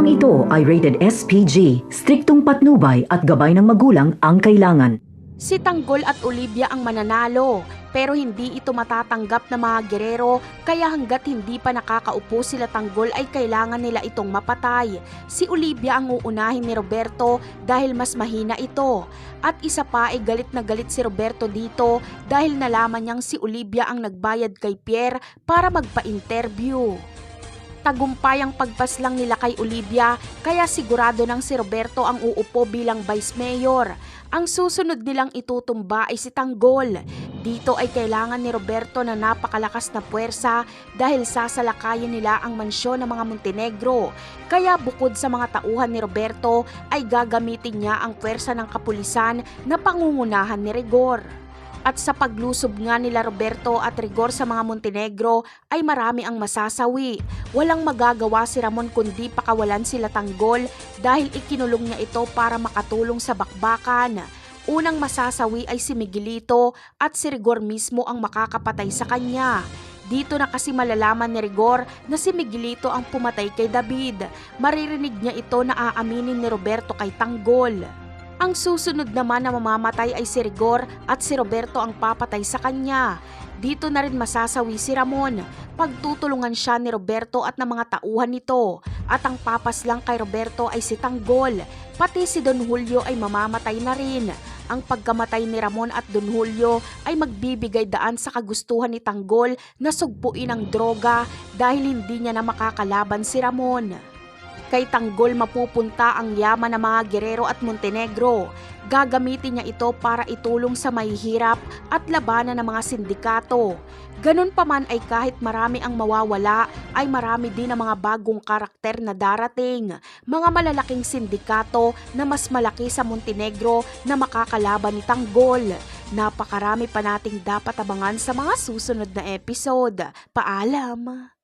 Programang ito ay rated SPG, striktong patnubay at gabay ng magulang ang kailangan. Si Tanggol at Olivia ang mananalo, pero hindi ito matatanggap ng mga gerero, kaya hanggat hindi pa nakakaupo sila Tanggol ay kailangan nila itong mapatay. Si Olivia ang uunahin ni Roberto dahil mas mahina ito. At isa pa ay galit na galit si Roberto dito dahil nalaman niyang si Olivia ang nagbayad kay Pierre para magpa-interview. Tagumpay ang pagpaslang nila kay Olivia, kaya sigurado nang si Roberto ang uupo bilang vice mayor. Ang susunod nilang itutumba ay si Tanggol. Dito ay kailangan ni Roberto na napakalakas na puwersa dahil sasalakayin nila ang mansyon ng mga Montenegro. Kaya bukod sa mga tauhan ni Roberto ay gagamitin niya ang puwersa ng kapulisan na pangungunahan ni Rigor. At sa paglusob nga nila Roberto at Rigor sa mga Montenegro ay marami ang masasawi. Walang magagawa si Ramon kundi pakawalan sila Tanggol dahil ikinulong niya ito para makatulong sa bakbakan. Unang masasawi ay si Miguelito at si Rigor mismo ang makakapatay sa kanya. Dito na kasi malalaman ni Rigor na si Miguelito ang pumatay kay David. Maririnig niya ito na aaminin ni Roberto kay Tanggol. Ang susunod naman na mamamatay ay si Rigor at si Roberto ang papatay sa kanya. Dito na rin masasawi si Ramon. Pagtutulungan siya ni Roberto at ng mga tauhan nito. At ang papaslang kay Roberto ay si Tanggol. Pati si Don Julio ay mamamatay na rin. Ang pagkamatay ni Ramon at Don Julio ay magbibigay daan sa kagustuhan ni Tanggol na sugpuin ang droga dahil hindi niya na makakalaban si Ramon. Kay Tanggol mapupunta ang yaman ng mga gerero at Montenegro. Gagamitin niya ito para itulong sa mahihirap at labanan ng mga sindikato. Ganun pa man ay kahit marami ang mawawala, ay marami din ang mga bagong karakter na darating. Mga malalaking sindikato na mas malaki sa Montenegro na makakalaban ni Tanggol. Napakarami pa nating dapat abangan sa mga susunod na episode. Paalam!